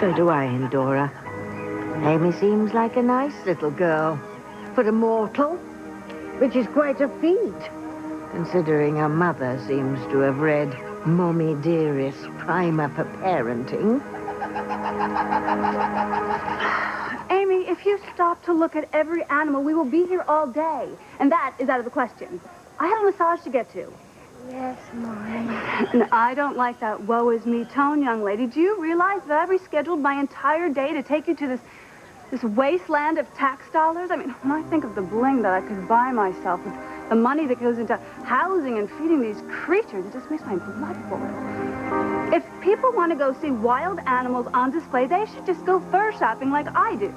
So do I, Endora. Amy seems like a nice little girl. For a mortal, which is quite a feat, considering her mother seems to have read Mommy Dearest Primer for Parenting. Amy, if you stop to look at every animal, we will be here all day. And that is out of the question. I have a massage to get to. Yes, Mom. And I don't like that woe is me tone, young lady. Do you realize that I've rescheduled my entire day to take you to this wasteland of tax dollars? I mean, when I think of the bling that I could buy myself with the money that goes into housing and feeding these creatures, it just makes my blood boil. If people want to go see wild animals on display, they should just go fur shopping like I do.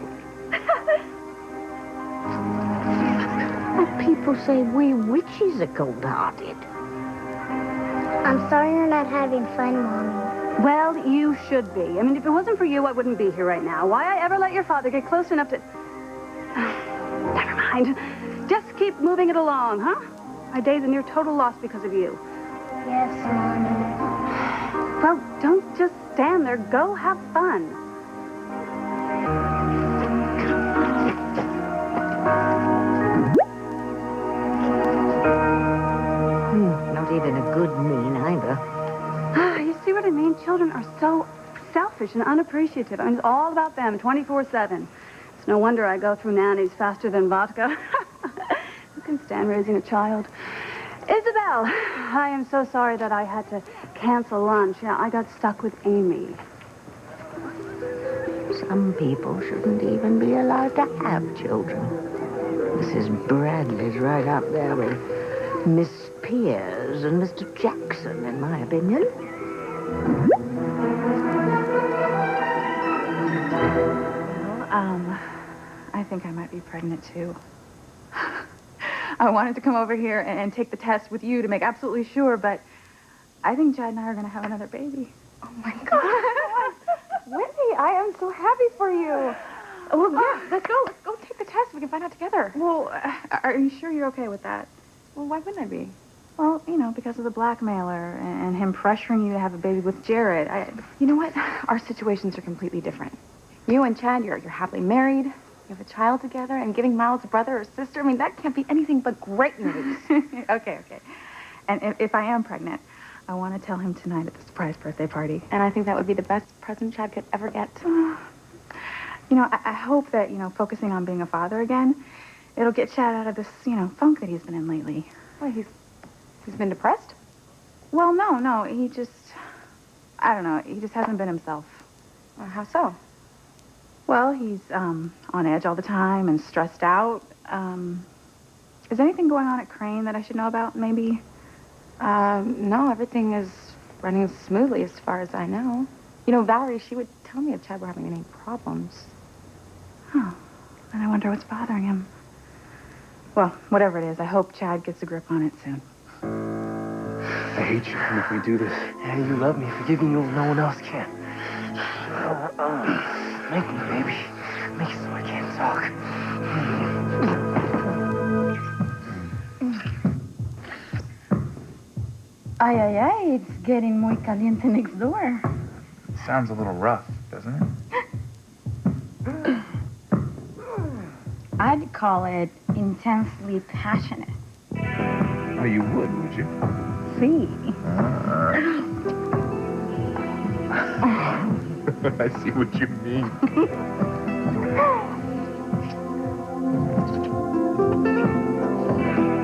But people say we witches are cold-hearted. I'm sorry you're not having fun, Mommy. Well, you should be. I mean, if it wasn't for you, I wouldn't be here right now. Why I ever let your father get close enough to... Never mind. Just keep moving it along, huh? My day's a near total loss because of you. Yes, Mommy. Well, don't just stand there. Go have fun. Not even a good mean either. You see what I mean? Children are so selfish and unappreciative. I mean, it's all about them 24/7. It's no wonder I go through nannies faster than vodka. Who can stand raising a child? Isabel, I am so sorry that I had to cancel lunch. Yeah, I got stuck with Amy. Some people shouldn't even be allowed to have children. Mrs. Bradley's right up there with Miss Pierce and Mr. Jackson, in my opinion. Well, I think I might be pregnant, too. I wanted to come over here and take the test with you to make absolutely sure, but I think Chad and I are going to have another baby. Oh, my God. Whitney, I am so happy for you. Well, yeah, let's go take the test. We can find out together. Well, are you sure you're okay with that? Well, why wouldn't I be? Well, you know, because of the blackmailer and him pressuring you to have a baby with Jared. You know what? Our situations are completely different. You and Chad, you're happily married. You have a child together, and giving Miles a brother or sister, I mean, that can't be anything but great news. Okay. And if I am pregnant, I want to tell him tonight at the surprise birthday party. And I think that would be the best present Chad could ever get. You know, I hope that, you know, focusing on being a father again, it'll get Chad out of this, you know, funk that he's been in lately. What, he's been depressed? Well, no, he just, I don't know, he just hasn't been himself. How so? Well, he's on edge all the time and stressed out. Is anything going on at Crane that I should know about, maybe? No, everything is running smoothly as far as I know. You know, Valerie, she would tell me if Chad were having any problems. Huh. And I wonder what's bothering him. Well, whatever it is, I hope Chad gets a grip on it soon. I hate you if we do this. And you love me. Forgiving you, no one else can. Make me, baby. Make it so I can't talk. Ay, it's getting muy caliente next door. Sounds a little rough, doesn't it? I'd call it intensely passionate. Oh, you would you? See? I see what you mean.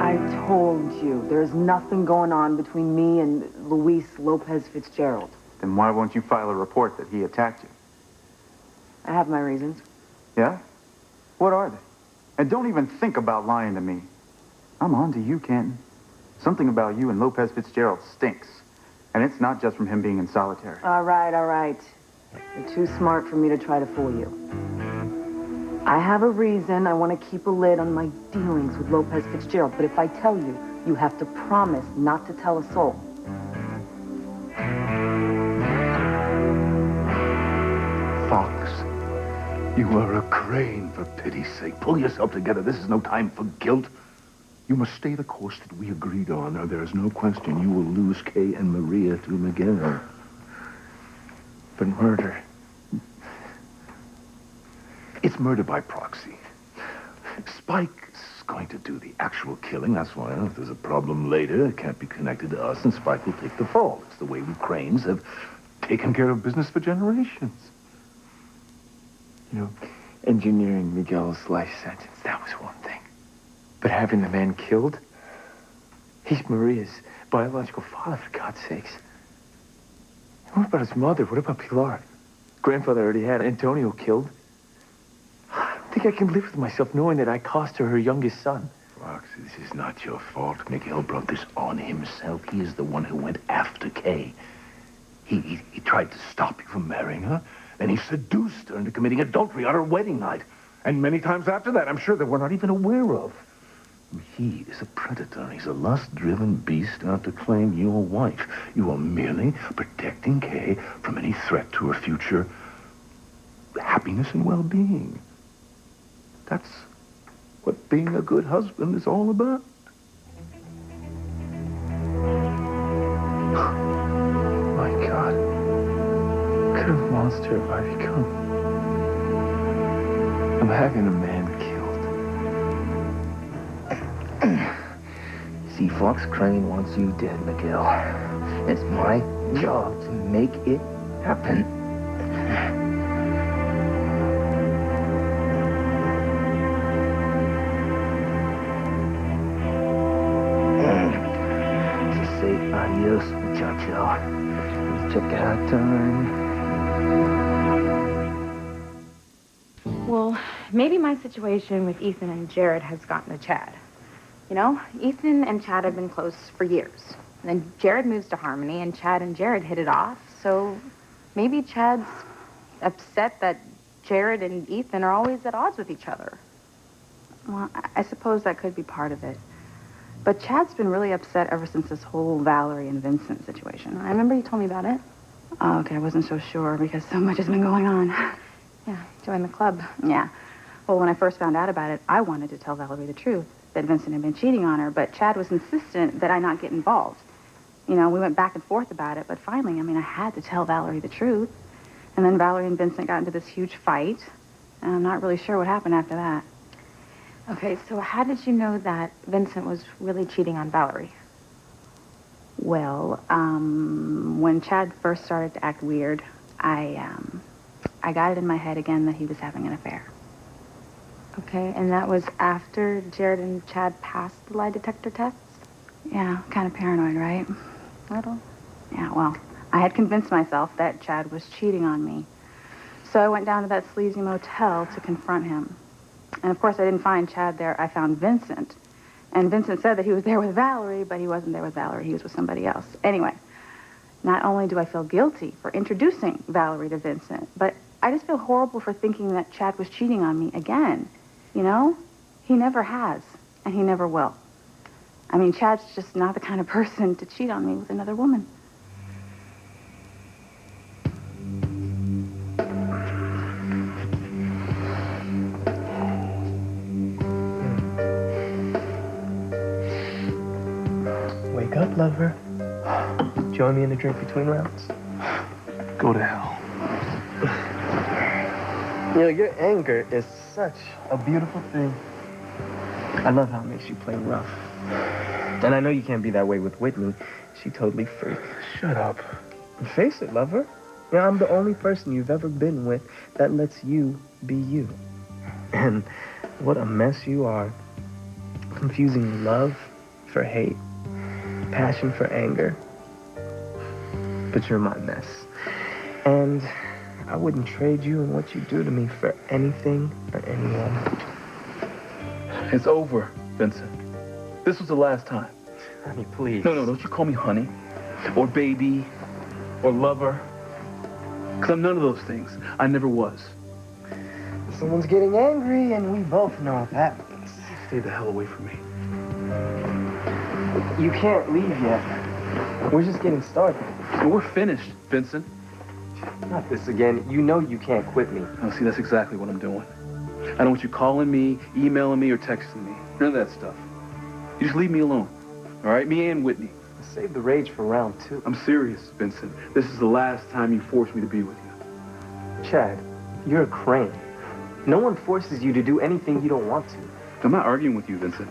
I told you, there's nothing going on between me and Luis Lopez Fitzgerald. Then why won't you file a report that he attacked you? I have my reasons. Yeah? What are they? And don't even think about lying to me. I'm on to you, Canton. Something about you and Lopez Fitzgerald stinks. And it's not just from him being in solitary. All right. You're too smart for me to try to fool you. I have a reason. I want to keep a lid on my dealings with Lopez Fitzgerald. But if I tell you, you have to promise not to tell a soul. Fox, you are a Crane, for pity's sake. Pull yourself together. This is no time for guilt. You must stay the course that we agreed on, or there is no question you will lose Kay and Maria to Miguel. But murder, murder by proxy. Spike's going to do the actual killing. That's why if there's a problem later, it can't be connected to us, and Spike will take the fall. It's the way we Cranes have taken care of business for generations. You know, engineering Miguel's life sentence, that was one thing. But having the man killed? He's Maria's biological father, for God's sakes. What about his mother? What about Pilar? Grandfather already had Antonio killed. I don't think I can live with myself knowing that I cost her youngest son. Fox, this is not your fault. Miguel brought this on himself. He is the one who went after Kay. He tried to stop you from marrying her, and he seduced her into committing adultery on her wedding night. And many times after that, I'm sure that we're not even aware of. He is a predator. He's a lust-driven beast out to claim your wife. You are merely protecting Kay from any threat to her future happiness and well-being. That's what being a good husband is all about. My God. What kind of monster have I become? I'm having a man killed. See, Fox Crane wants you dead, Miguel. It's my job to make it happen. So say adios, muchacho. Let's check out time. Well, maybe my situation with Ethan and Jared has gotten to Chad. You know, Ethan and Chad have been close for years. And then Jared moves to Harmony, and Chad and Jared hit it off. So maybe Chad's upset that Jared and Ethan are always at odds with each other. Well, I suppose that could be part of it. But Chad's been really upset ever since this whole Valerie and Vincent situation. I remember you told me about it. Oh, okay, I wasn't so sure because so much has been going on. Yeah, join the club. Yeah. Well, when I first found out about it, I wanted to tell Valerie the truth, that Vincent had been cheating on her, but Chad was insistent that I not get involved. You know, we went back and forth about it, but finally, I mean, I had to tell Valerie the truth. And then Valerie and Vincent got into this huge fight, and I'm not really sure what happened after that. Okay, so how did you know that Vincent was really cheating on Valerie? Well, when Chad first started to act weird, I got it in my head again that he was having an affair. Okay, and that was after Jared and Chad passed the lie detector test? Yeah, kind of paranoid, right? A little. Yeah, well, I had convinced myself that Chad was cheating on me. So I went down to that sleazy motel to confront him. And of course, I didn't find Chad there. I found Vincent. And Vincent said that he was there with Valerie, but he wasn't there with Valerie. He was with somebody else. Anyway, not only do I feel guilty for introducing Valerie to Vincent, but I just feel horrible for thinking that Chad was cheating on me again. You know? He never has, and he never will. I mean, Chad's just not the kind of person to cheat on me with another woman. Wake up, lover. Join me in a drink between rounds. Go to hell. You know, your anger is such a beautiful thing. I love how it makes you play rough. And I know you can't be that way with Whitney. She totally freak. Shut up. Face it, lover. You know, I'm the only person you've ever been with that lets you be you. And what a mess you are. Confusing love for hate, passion for anger. But you're my mess. And I wouldn't trade you and what you do to me for anything or anyone. It's over, Vincent. This was the last time. Honey, please. No, don't you call me honey, or baby, or lover. Because I'm none of those things. I never was. Someone's getting angry, and we both know what that means. Stay the hell away from me. You can't leave yet. We're just getting started. Well, we're finished, Vincent. Not this again. You know you can't quit me. Oh, see, that's exactly what I'm doing. I don't want you calling me, emailing me, or texting me. None of that stuff. You just leave me alone. All right? Me and Whitney. Save the rage for round 2. I'm serious, Vincent. This is the last time you force me to be with you. Chad, you're a crane. No one forces you to do anything you don't want to. I'm not arguing with you, Vincent.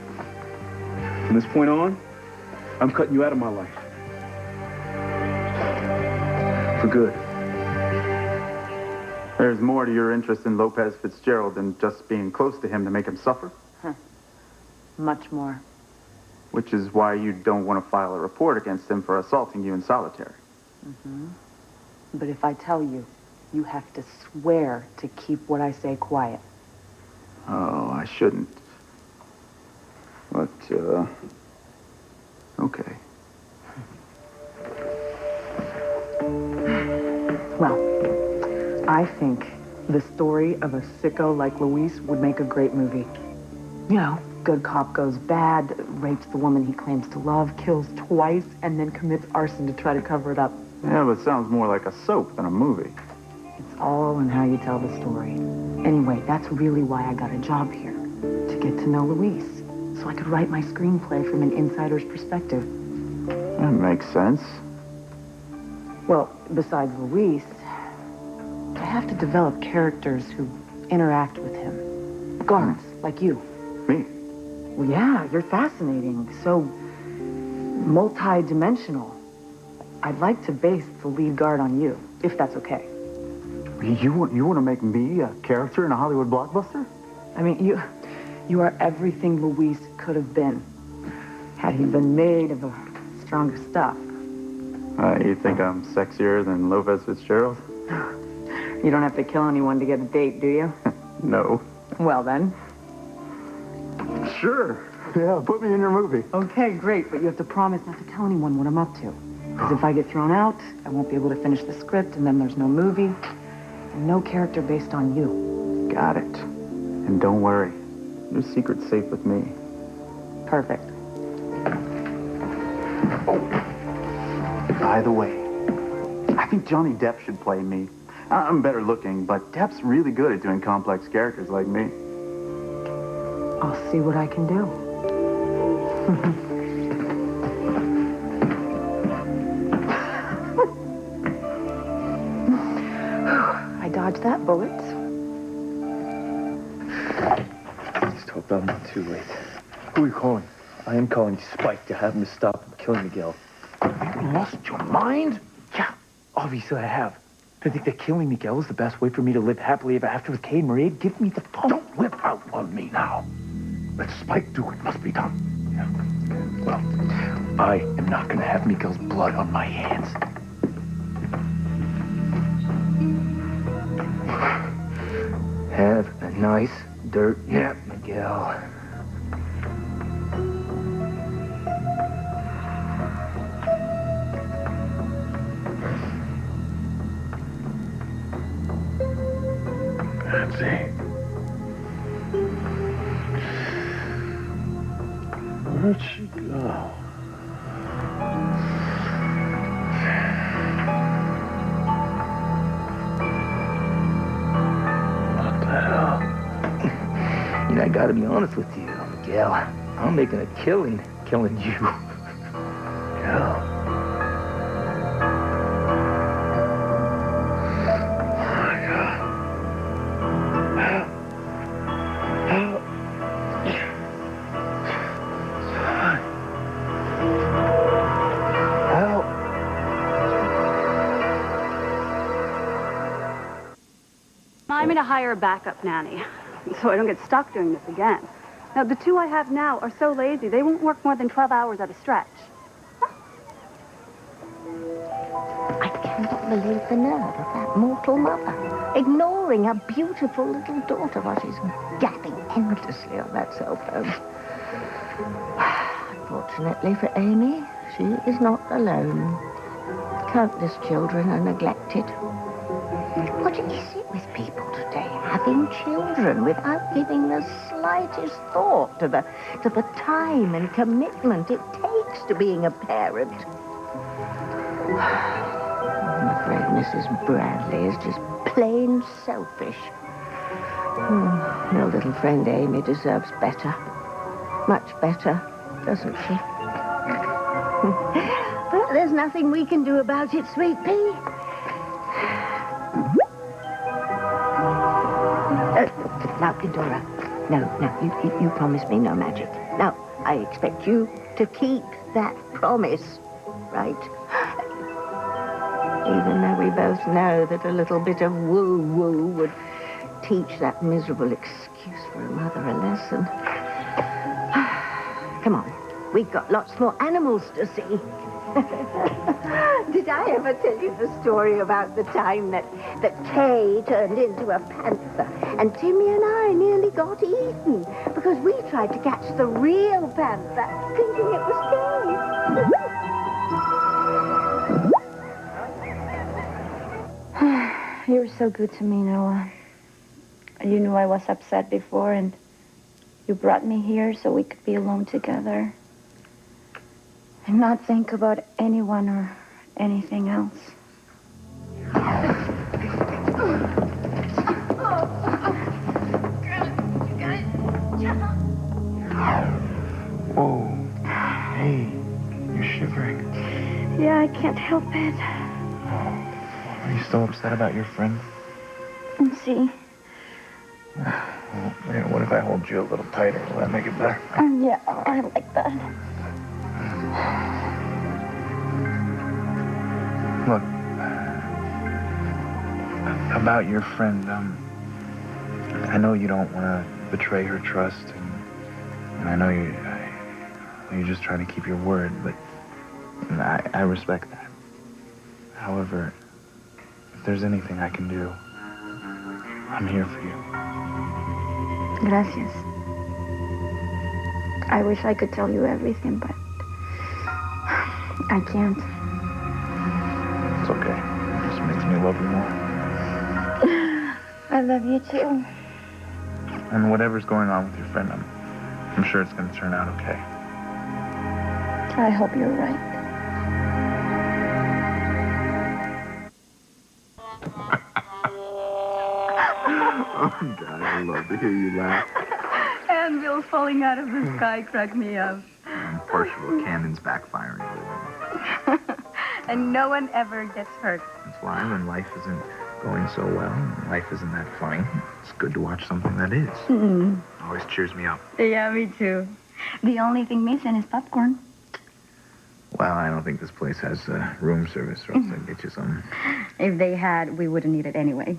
From this point on, I'm cutting you out of my life. For good. There's more to your interest in Lopez Fitzgerald than just being close to him to make him suffer. Much more. Which is why you don't want to file a report against him for assaulting you in solitary. But if I tell you, you have to swear to keep what I say quiet. Oh, I shouldn't. But, okay. Well, I think the story of a sicko like Luis would make a great movie. You know, good cop goes bad, rapes the woman he claims to love, kills twice, and then commits arson to try to cover it up. Yeah, but it sounds more like a soap than a movie. It's all in how you tell the story. Anyway, that's really why I got a job here. To get to know Luis, so I could write my screenplay from an insider's perspective. That makes sense. Well, besides Luis, I have to develop characters who interact with him. Guards, like you. Me? Well, yeah, you're fascinating. So multi-dimensional. I'd like to base the lead guard on you, if that's okay. You want to make me a character in a Hollywood blockbuster? I mean, you are everything Luis could have been, had he been made of stronger stuff. You think I'm sexier than Lopez Fitzgerald? You don't have to kill anyone to get a date, do you? No. Well, then. Sure. Yeah, put me in your movie. Okay, great, but you have to promise not to tell anyone what I'm up to. Because if I get thrown out, I won't be able to finish the script, and then there's no movie, and no character based on you. Got it. And don't worry, your secret's safe with me. Perfect. By the way, I think Johnny Depp should play me. I'm better looking, but Depp's really good at doing complex characters like me. I'll see what I can do. I dodged that bullet. Just hope I'm not too late. Who are you calling? I am calling Spike to have him stop from killing Miguel. Have you lost your mind? Yeah, obviously I have. I think that killing Miguel is the best way for me to live happily ever after with Kay and Maria. Give me the phone. Don't whip out on me now. Let Spike do what must be done. Yeah. Well, I am not going to have Miguel's blood on my hands. Have a nice dirt nap, Miguel. Patsy. Where'd she go? What the hell? You know, I gotta be honest with you, Miguel. I'm making a killing you. Yeah. I'm going to hire a backup nanny, so I don't get stuck doing this again. Now, the two I have now are so lazy, they won't work more than 12 hours at a stretch. I cannot believe the nerve of that mortal mother, ignoring her beautiful little daughter while she's gabbing endlessly on that cell phone. Fortunately for Amy, she is not alone. Countless children are neglected. What is it with people today, having children without giving the slightest thought to the time and commitment it takes to being a parent? I'm afraid Mrs. Bradley is just plain selfish. Your little friend Amy deserves better. Much better, doesn't she? But there's nothing we can do about it, sweet pea. Pandora. No, you promised me no magic. Now, I expect you to keep that promise, right? Even though we both know that a little bit of woo-woo would teach that miserable excuse for a mother a lesson. Come on, we've got lots more animals to see. Did I ever tell you the story about the time that Kay turned into a panther and Timmy and I nearly got eaten because we tried to catch the real panther thinking it was Kay? You were so good to me, Noah. You knew I was upset before, and you brought me here so we could be alone together and not think about anyone or anything else. Whoa. Hey, you're shivering. Yeah, I can't help it. Are you still upset about your friend? See? Well, what if I hold you a little tighter? Will that make it better? Yeah, I like that. Look, about your friend, I know you don't want to betray her trust, and I know you're just trying to keep your word, but I respect that. However, if there's anything I can do, I'm here for you. Gracias. I wish I could tell you everything, but I can't. It's okay. It just makes me love you more. I love you too. And whatever's going on with your friend, I'm sure it's going to turn out okay. I hope you're right. Oh, God, I love to hear you laugh. Anvils falling out of the sky crack me up. I'm partial to cannons backfiring. And no one ever gets hurt. That's why when life isn't going so well, and life isn't that funny, it's good to watch something that is. Always cheers me up. Yeah, me too. The only thing missing is popcorn. Well, I don't think this place has room service, or else I'd get you some. If they had, we wouldn't need it anyway.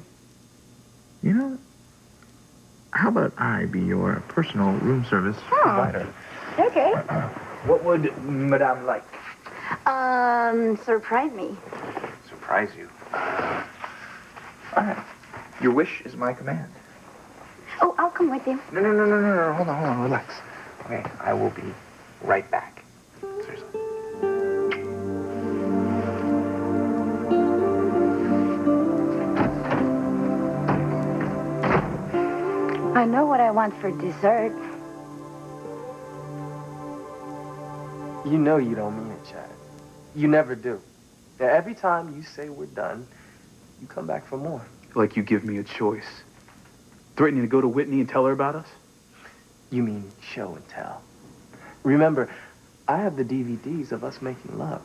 You know, how about I be your personal room service provider? Okay. What would Madame like? Surprise me. Surprise you. All right. Your wish is my command. Oh, I'll come with you. No. Hold on. Relax. Okay, I will be right back. Seriously. I know what I want for dessert. You know you don't mean it, Chad. You never do. Now, every time you say we're done, you come back for more. Like you give me a choice. Threatening to go to Whitney and tell her about us? You mean show and tell. Remember, I have the DVDs of us making love.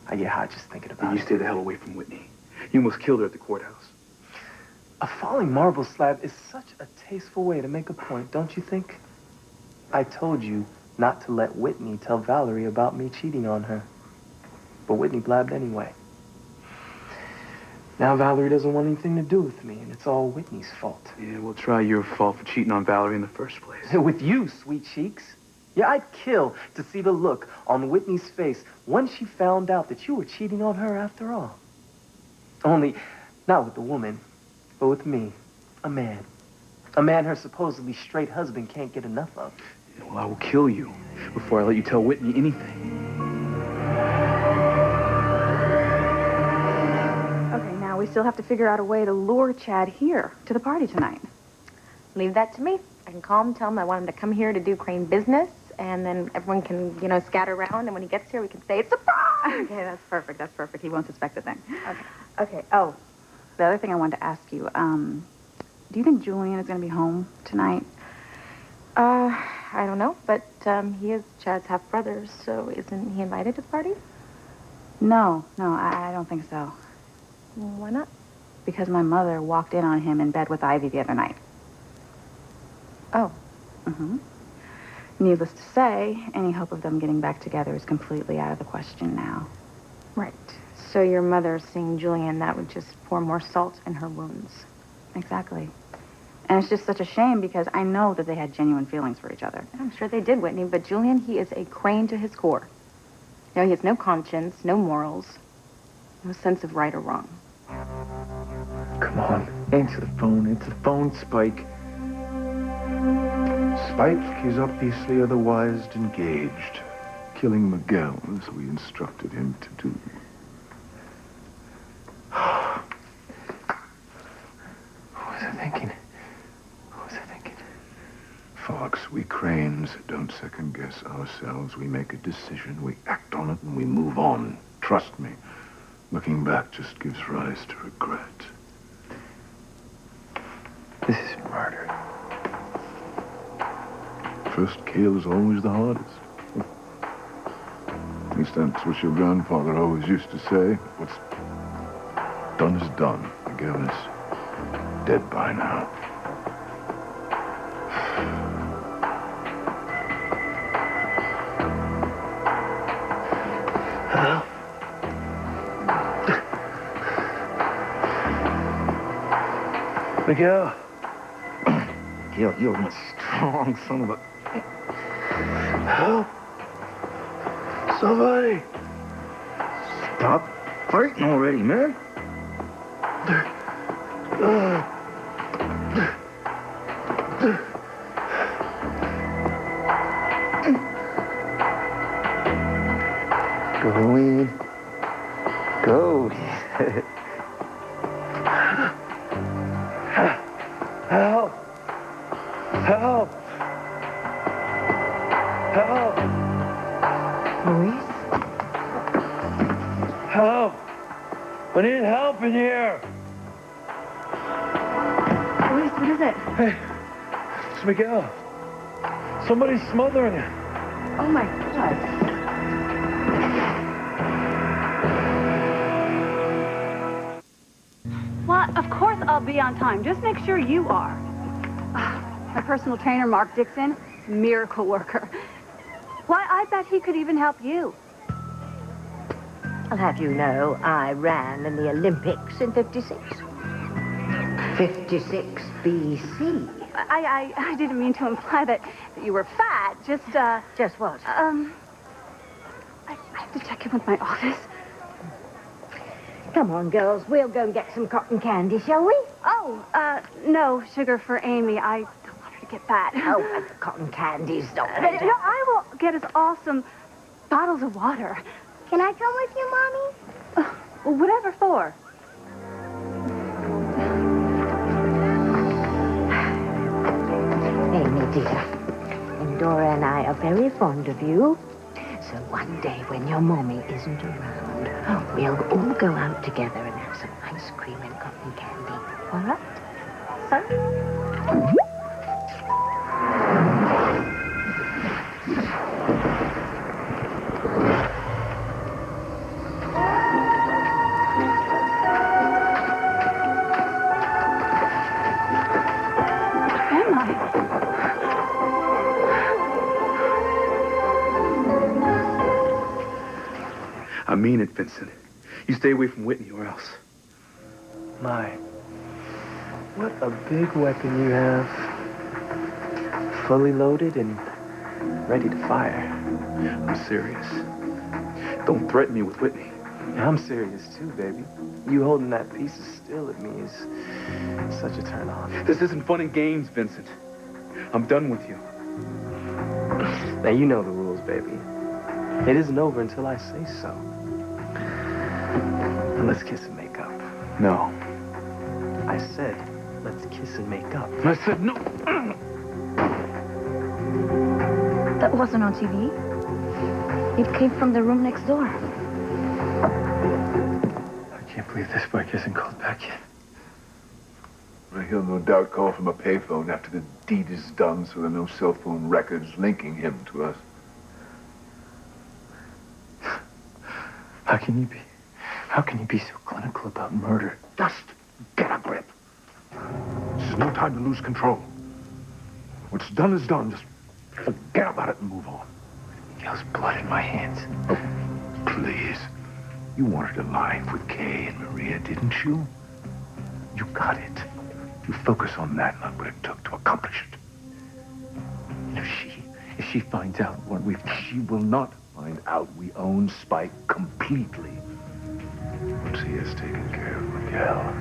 I get hot just thinking about You it. stay the hell away from Whitney. You almost killed her at the courthouse. A falling marble slab is such a tasteful way to make a point, don't you think? I told you not to let Whitney tell Valerie about me cheating on her. But Whitney blabbed anyway. Now Valerie doesn't want anything to do with me, and it's all Whitney's fault. Yeah, well, try your fault for cheating on Valerie in the first place. With you, sweet cheeks. Yeah, I'd kill to see the look on Whitney's face when she found out that you were cheating on her after all. Only, not with the woman, but with me, a man. A man her supposedly straight husband can't get enough of. Yeah, well, I will kill you before I let you tell Whitney anything. Okay, now we still have to figure out a way to lure Chad here to the party tonight. Leave that to me. I can call him, tell him I want him to come here to do Crane business, and then everyone can, scatter around, and when he gets here, we can say, it's a surprise! Okay, that's perfect. He won't suspect a thing. Okay. Oh, the other thing I wanted to ask you, do you think Julian is going to be home tonight? I don't know, but he is Chad's half-brother, so isn't he invited to the party? No, I don't think so. Why not? because my mother walked in on him in bed with Ivy the other night. Oh. Mm-hmm. Needless to say, any hope of them getting back together is completely out of the question now. Right. So your mother seeing Julian, that would just pour more salt in her wounds. Exactly. And it's just such a shame because I know that they had genuine feelings for each other. I'm sure they did, Whitney, but Julian, he is a crane to his core. You know, he has no conscience, no morals, no sense of right or wrong. Come on, answer the phone. Answer the phone, Spike. Spike is obviously otherwise engaged, killing Miguel as we instructed him to do. What was I thinking? Fox, we cranes don't second-guess ourselves. We make a decision, we act on it, and we move on. Trust me. Looking back just gives rise to regret. This isn't murder. First kill is always the hardest. At least that's what your grandfather always used to say. What's done is done. Miguel is dead by now. Hello? Miguel. You're a strong son of a... Help. Somebody. Stop fighting already, man. Go in. Go. Help. Help. Help. Luis? Help. I need help in here. Luis, what is it? Hey, it's Miguel. Somebody's smothering him. Oh, my God. Well, of course I'll be on time. Just make sure you are. My personal trainer, Mark Dixon, miracle worker. Why, I bet he could even help you. I'll have you know, I ran in the Olympics in 56. 56 BC. I didn't mean to imply that you were fat. Just what? I have to check in with my office. Come on, girls. We'll go and get some cotton candy, shall we? Oh, no sugar for Amy. I don't want her to get fat. Oh, cotton candies don't. No, I will get us all some bottles of water. Can I come with you, Mommy? Whatever for. Amy, dear, and Dora and I are very fond of you. So one day when your mommy isn't around, we'll all go out together and have some ice cream and cotton candy. All right? Huh? I mean it, Vincent. You stay away from Whitney or else. My, what a big weapon you have. Fully loaded and ready to fire. I'm serious. Don't threaten me with Whitney. I'm serious too, baby. You holding that piece of steel at me is such a turn on. This isn't fun and games, Vincent. I'm done with you. Now you know the rules, baby. It isn't over until I say so. Now let's kiss and make up. No. I said, let's kiss and make up. I said no. That wasn't on TV. It came from the room next door. I can't believe this bike hasn't called back yet. Well, he'll no doubt call from a payphone after the deed is done, so there are no cell phone records linking him to us. How can you be so clinical about murder? Just Get a grip. This is no time to lose control. What's done is done. Just forget about it and move on. Miguel's blood in my hands. Oh, please. You wanted a life with Kay and Maria, didn't you? You got it. You focus on that and not what it took to accomplish it. And if she finds out what we've done, She will not find out we own Spike completely. Once he has taken care of Miguel,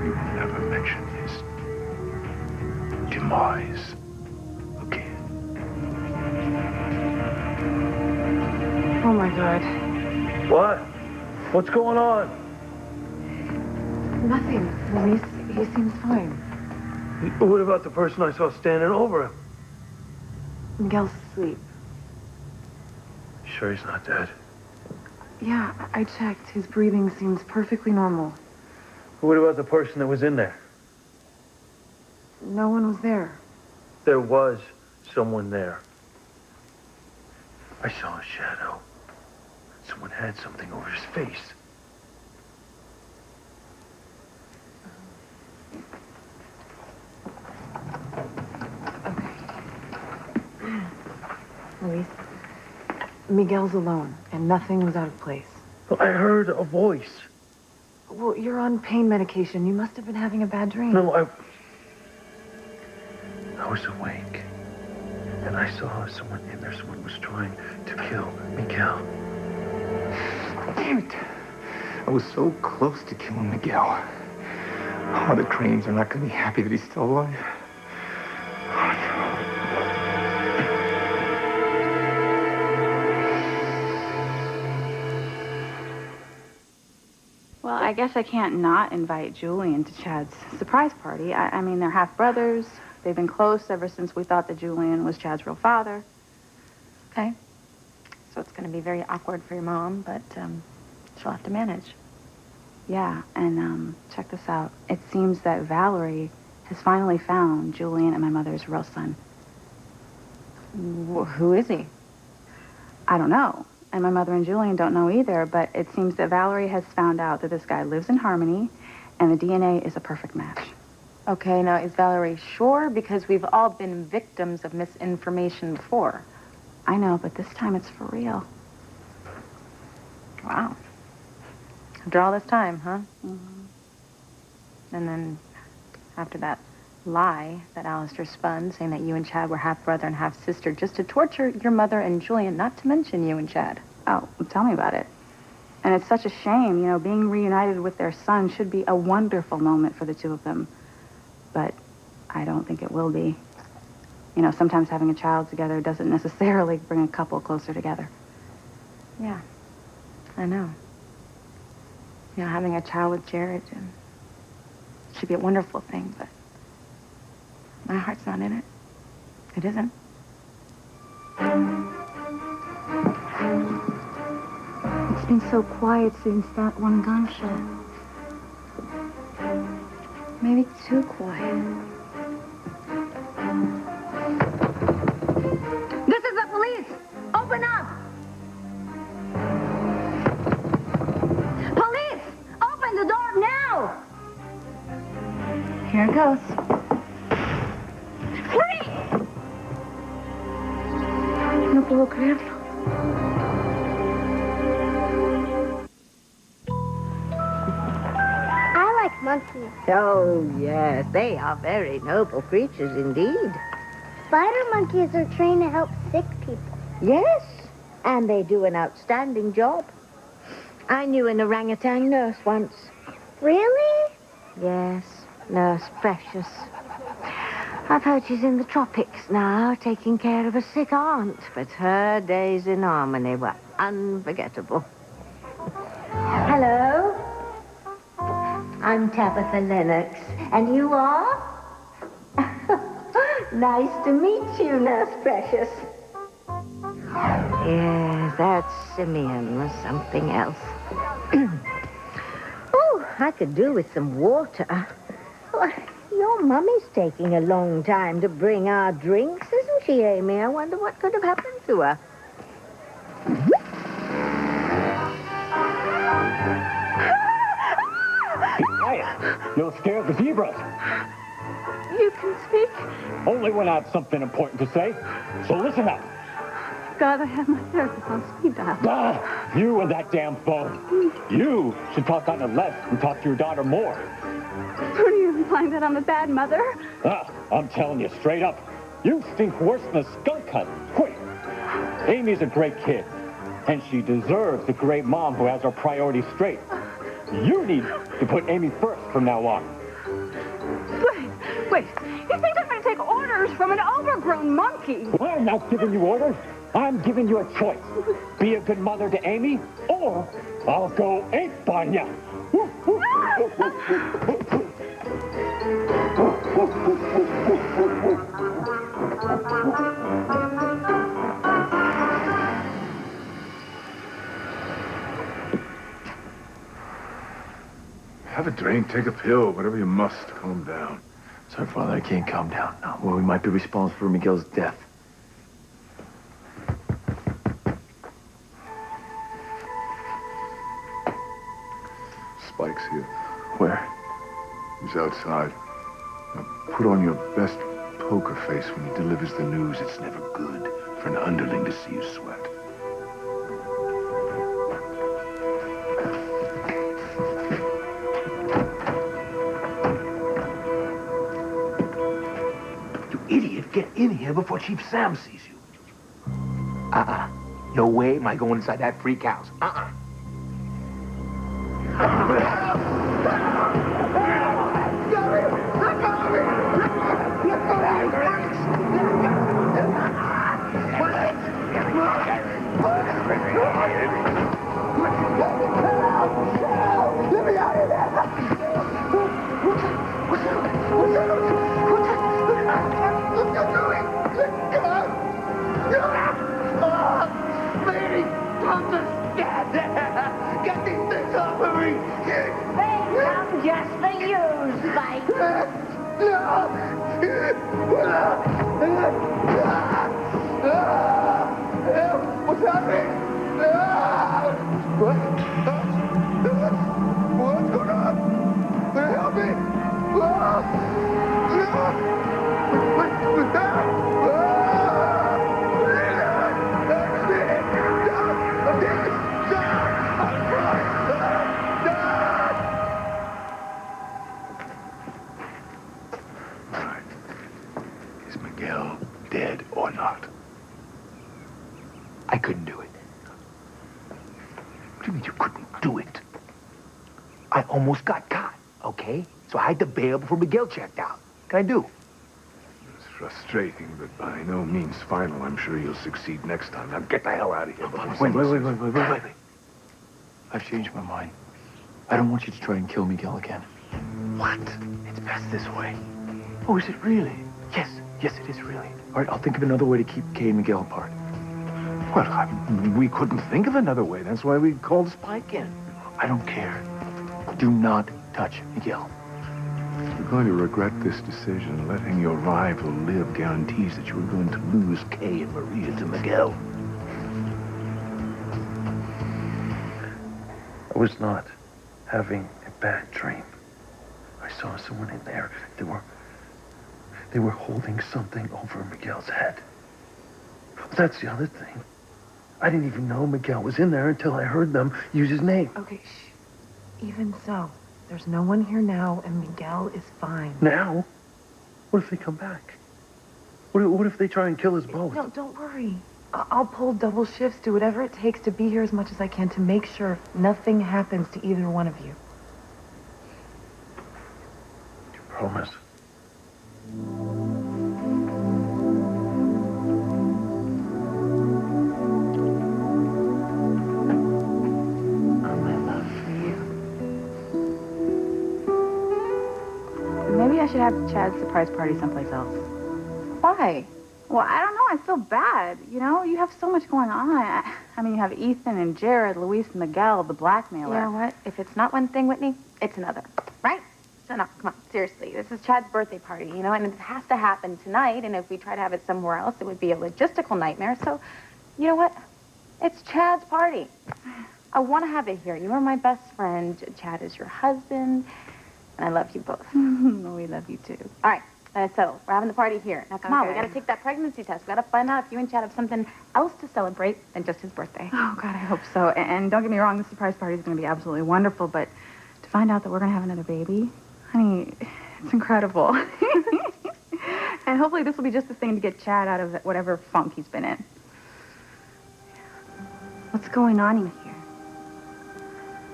you will never mention his demise again. Oh, my God. What? What's going on? Nothing. Luis, he seems fine. What about the person I saw standing over him? Miguel's asleep. Sure he's not dead? Yeah, I checked. His breathing seems perfectly normal. What about the person that was in there? No one was there. There was someone there. I saw a shadow. Someone had something over his face. Luis, Miguel's alone, and nothing was out of place. Well, I heard a voice. Well, you're on pain medication. You must have been having a bad dream. No, I was awake. And I saw someone in there. Someone was trying to kill Miguel. Damn it. I was so close to killing Miguel. Oh, the Cranes are not going to be happy that he's still alive. Well, I guess I can't not invite Julian to Chad's surprise party. I mean, they're half-brothers. They've been close ever since we thought that Julian was Chad's real father. Okay. So it's going to be very awkward for your mom, but she'll have to manage. Yeah, and check this out. It seems that Valerie has finally found Julian and my mother's real son. Who is he? I don't know. And my mother and Julian don't know either, but it seems that Valerie has found out that this guy lives in Harmony, and the DNA is a perfect match. Okay, now is Valerie sure? Because we've all been victims of misinformation before. I know, but this time it's for real. Wow. After all this time, huh? Mm-hmm. And then after that lie that Alistair spun, saying that you and Chad were half-brother and half-sister, just to torture your mother and Julian, not to mention you and Chad. Oh, well, tell me about it. And it's such a shame, you know, being reunited with their son should be a wonderful moment for the two of them. But I don't think it will be. You know, sometimes having a child together doesn't necessarily bring a couple closer together. Yeah, I know. You know, having a child with Jared should be a wonderful thing, but my heart's not in it. It isn't. It's been so quiet since that one gunshot. Maybe too quiet. This is the police! Open up! Police! Open the door now! Here it goes. No puedo creerlo. I like monkeys. Oh, yes, they are very noble creatures indeed. Spider monkeys are trained to help sick people. Yes, and they do an outstanding job. I knew an orangutan nurse once. Really? Yes, Nurse Precious. I've heard she's in the tropics now, taking care of a sick aunt, but her days in Harmony were unforgettable. Hello? I'm Tabitha Lennox, and you are? Nice to meet you, Nurse Precious. Yes, that Simeon was something else. Oh, I could do with some water. Oh, your mummy's taking a long time to bring our drinks, isn't she, Amy? I wonder what could have happened to her. You'll scare the zebras. You can speak? Only when I have something important to say. So listen up. God, I have my therapist on speed dial. You and that damn phone. You should talk on the less and talk to your daughter more. What are you implying, that I'm a bad mother? I'm telling you straight up. You stink worse than a skunk hunt. Quick. Amy's a great kid. And she deserves a great mom who has her priorities straight. You need to put Amy first from now on. Wait. You think I'm going to take orders from an overgrown monkey? Well, I'm not giving you orders. I'm giving you a choice. Be a good mother to Amy, or I'll go ape on ya. Have a drink, take a pill, whatever you must. Calm down. Sorry, Father, I can't calm down. No, well, we might be responsible for Miguel's death. Spike's here. Where? He's outside. Now, put on your best poker face when he delivers the news. It's never good for an underling to see you sweat. Idiot, get in here before Chief Sam sees you. No way am I going inside that freak house. Let me out of there! What are you doing? Let go! Lady, I'm just dead! Get these things off of me! They come just for you, Spike. What's happening? What? What's going on? Help me! Right. Is Miguel dead or not? I couldn't do it. What do you mean you couldn't do it? I almost got caught, okay? So I had to bail before Miguel checked out. What can I do? It's frustrating, but by no means final. I'm sure you'll succeed next time. Now get the hell out of here. Wait. I've changed my mind. I don't want you to try and kill Miguel again. What? It's best this way. Oh, is it really? Yes, it is really. All right, I'll think of another way to keep Kay and Miguel apart. Well, we couldn't think of another way. That's why we called Spike in. I don't care. Do not touch Miguel. You're going to regret this decision. Letting your rival live guarantees that you are going to lose Kay and Maria to Miguel. I was not having a bad dream. I saw someone in there. They were holding something over Miguel's head. That's the other thing. I didn't even know Miguel was in there until I heard them use his name. Okay, shh. Even so, there's no one here now, and Miguel is fine. Now? What if they come back? What if they try and kill us both? No, don't worry. I'll pull double shifts, do whatever it takes to be here as much as I can to make sure nothing happens to either one of you. You promise? Maybe I should have Chad's surprise party someplace else. Why? Well, I don't know. I feel bad. You know, you have so much going on. I mean, you have Ethan and Jared, Luis and Miguel, the blackmailer. You know what? If it's not one thing, Whitney, it's another. Right? So, no, come on. Seriously. This is Chad's birthday party, you know, and it has to happen tonight. And if we try to have it somewhere else, it would be a logistical nightmare. So, you know what? It's Chad's party. I want to have it here. You are my best friend. Chad is your husband. And I love you both. We love you too. All right, that's settled. We're having the party here. Now, come on, we Okay. gotta take that pregnancy test. We gotta find out if you and Chad have something else to celebrate than just his birthday. Oh, God, I hope so. And don't get me wrong, the surprise party is going to be absolutely wonderful, but to find out that we're going to have another baby, honey, it's incredible. And hopefully this will be just the thing to get Chad out of whatever funk he's been in. What's going on in here?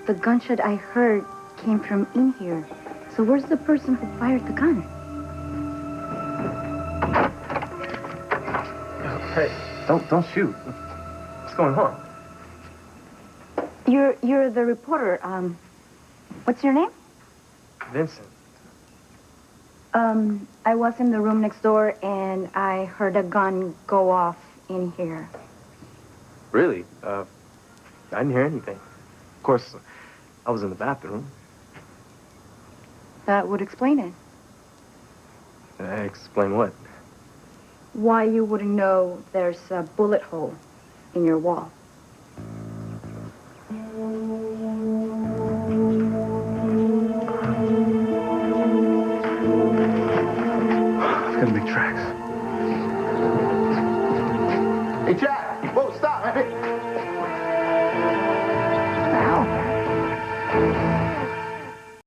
The gunshot I heard came from in here. So where's the person who fired the gun? Hey, don't shoot. What's going on? You're the reporter. What's your name? Vincent. I was in the room next door and I heard a gun go off in here. Really? I didn't hear anything. Of course, I was in the bathroom. That would explain it. Explain what? Why you wouldn't know there's a bullet hole in your wall. I've got to make tracks. Hey, Chad!